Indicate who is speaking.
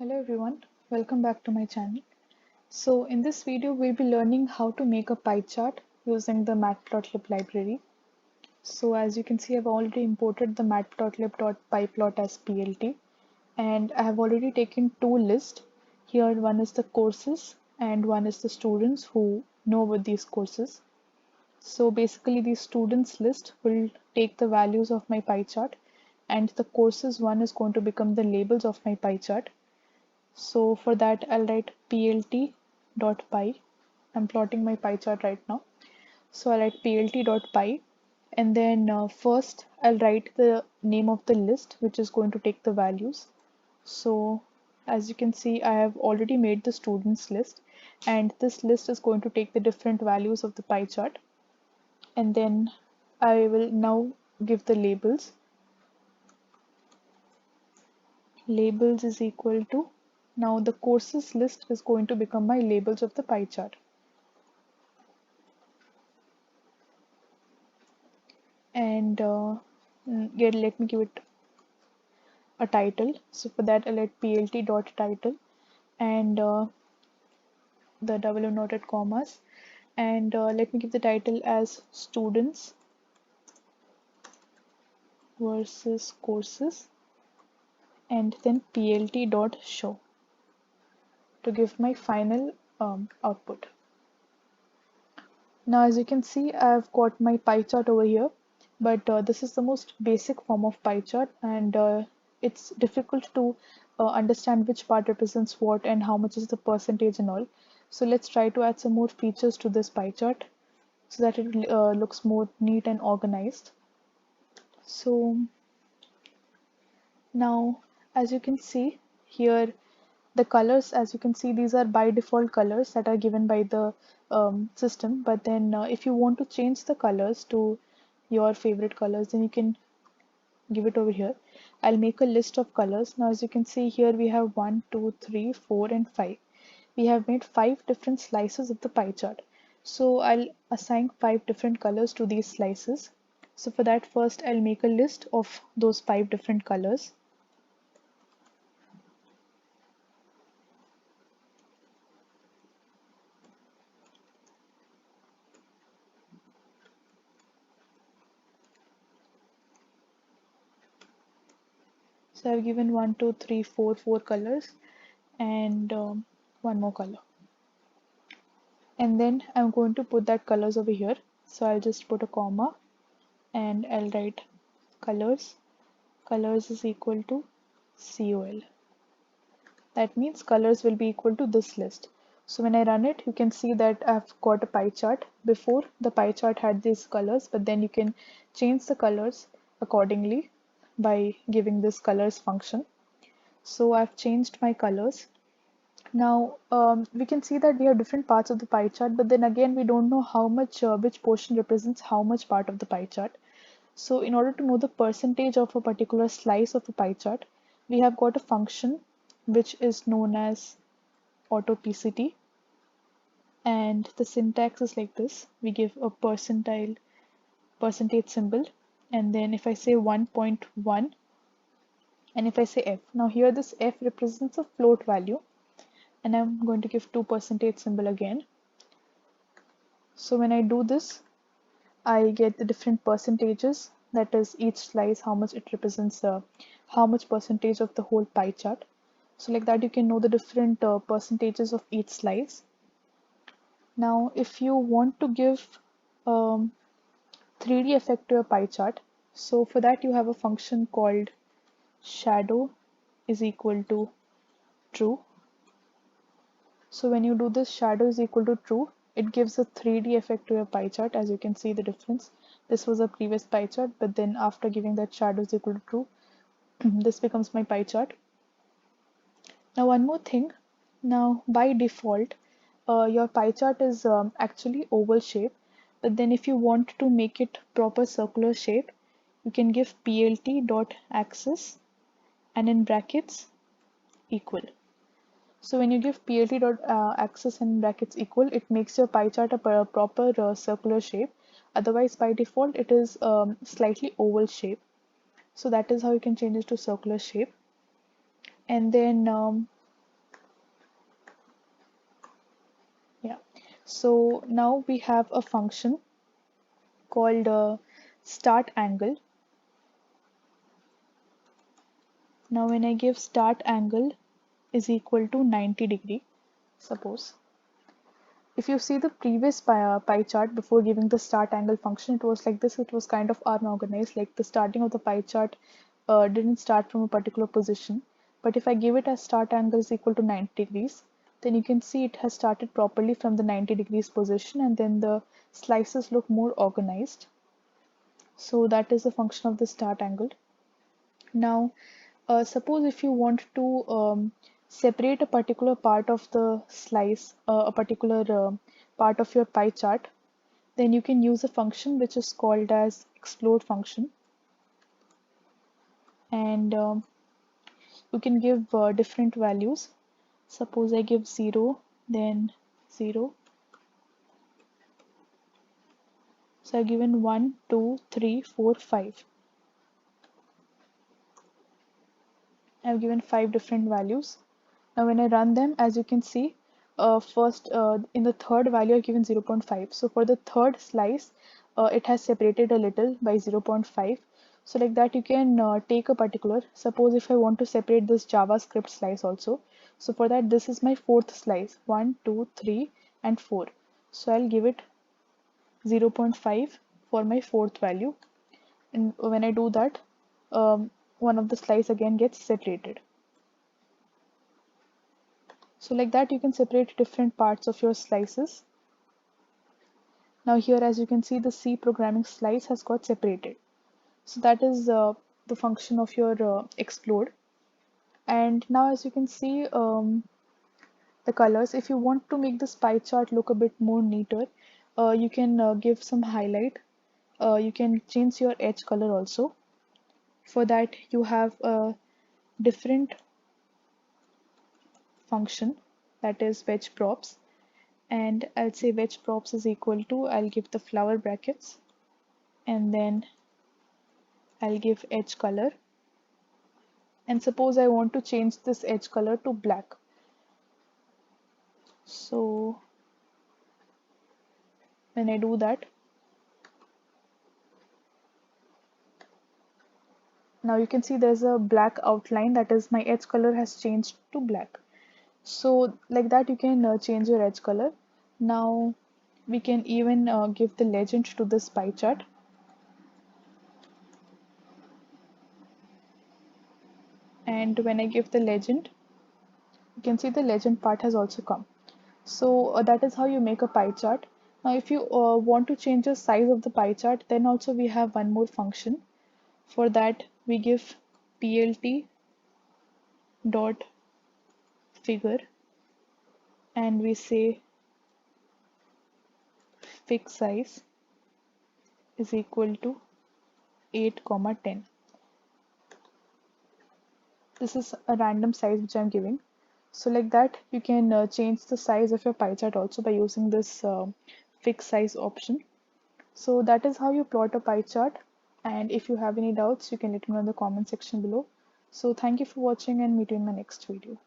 Speaker 1: Hello everyone, welcome back to my channel. So in this video we'll be learning how to make a pie chart using the Matplotlib library. So as you can see, I've already imported the matplotlib.pyplot as PLT, and I have already taken two lists. Here one is the courses and one is the students who know about these courses. So basically the students list will take the values of my pie chart, and the courses one is going to become the labels of my pie chart. So for that, I'll write plt.py. I'm plotting my pie chart right now. So I'll write plt.py, and then first I'll write the name of the list, which is going to take the values. So as you can see, I have already made the students list, and this list is going to take the different values of the pie chart. And then I will now give the labels. Labels is equal to, now the courses list is going to become my labels of the pie chart. And let me give it a title. So for that I'll let plt.title and the double inverted commas, and let me give the title as students versus courses, and then plt.show to give my final output. Now as you can see, I've got my pie chart over here, but this is the most basic form of pie chart, and it's difficult to understand which part represents what and how much is the percentage and all. So let's try to add some more features to this pie chart so that it looks more neat and organized. So now as you can see here, the colors, as you can see, these are by default colors that are given by the system, but then if you want to change the colors to your favorite colors, then you can give it over here. I'll make a list of colors. Now as you can see here, we have 1 2 3 4 and 5. We have made 5 different slices of the pie chart, so I'll assign 5 different colors to these slices. So for that, first I'll make a list of those 5 different colors. So I've given 1 2 3 4 4 colors, and one more color, and then I'm going to put that colors over here. So I'll just put a comma and I'll write colors. Colors is equal to col. That means colors will be equal to this list. So when I run it, you can see that I've got a pie chart. Before, the pie chart had these colors, but then you can change the colors accordingly by giving this colors function. So I've changed my colors. Now we can see that we have different parts of the pie chart, but then again we don't know how much which portion represents how much part of the pie chart. So in order to know the percentage of a particular slice of a pie chart, we have got a function which is known as autopct, and the syntax is like this. We give a percentage symbol, and then if I say 1.1, and if I say f, now here this f represents a float value, and I'm going to give 2% symbol again. So when I do this, I get the different percentages, that is each slice, how much it represents, how much percentage of the whole pie chart. So like that you can know the different percentages of each slice. Now if you want to give 3D effect to a pie chart, so for that you have a function called shadow is equal to true. So when you do this, shadow is equal to true, it gives a 3D effect to your pie chart. As you can see the difference, this was a previous pie chart, but then after giving that shadow is equal to true, this becomes my pie chart. Now one more thing, now by default your pie chart is actually oval shape, but then if you want to make it proper circular shape, you can give plt.axis and in brackets equal. So when you give plt.axis and brackets equal, it makes your pie chart a proper circular shape. Otherwise, by default, it is slightly oval shape. So that is how you can change it to circular shape. And then So now we have a function called start angle. Now when I give start angle is equal to 90 degree, suppose. If you see the previous pie chart before giving the start angle function, it was like this. It was kind of unorganized, like the starting of the pie chart didn't start from a particular position. But if I give it as start angle is equal to 90 degrees, then you can see it has started properly from the 90 degrees position, and then the slices look more organized. So that is the function of the start angle. Now, suppose if you want to separate a particular part of the slice, a particular part of your pie chart, then you can use a function which is called as explode function. And you can give different values. Suppose I give 0, then 0. So I've given 1, 2, 3, 4, 5. I've given 5 different values. Now when I run them, as you can see, first in the third value I've given 0.5. So for the third slice, it has separated a little by 0.5. So like that you can take a particular, suppose if I want to separate this JavaScript slice also. So for that, this is my fourth slice, 1, 2, 3 and 4. So I'll give it 0.5 for my fourth value. And when I do that, one of the slice again gets separated. So like that you can separate different parts of your slices. Now here, as you can see, the C programming slice has got separated. So that is the function of your explode. And now as you can see, the colors, if you want to make this pie chart look a bit more neater, you can give some highlight. You can change your edge color also. For that you have a different function, that is wedge props. And I'll say wedge props is equal to, I'll give the flower brackets, and then I'll give edge color. And suppose I want to change this edge color to black. So when I do that, now you can see there's a black outline, that is my edge color has changed to black. So like that you can change your edge color. Now we can even give the legend to this pie chart. And when I give the legend, you can see the legend part has also come. So that is how you make a pie chart. Now if you want to change the size of the pie chart, then also we have one more function. For that we give plt dot figure, and we say fix size is equal to 8, 10. This is a random size which I'm giving. So like that you can change the size of your pie chart also by using this fix size option. So that is how you plot a pie chart, and if you have any doubts you can let me know in the comment section below. So thank you for watching, and meet you in my next video.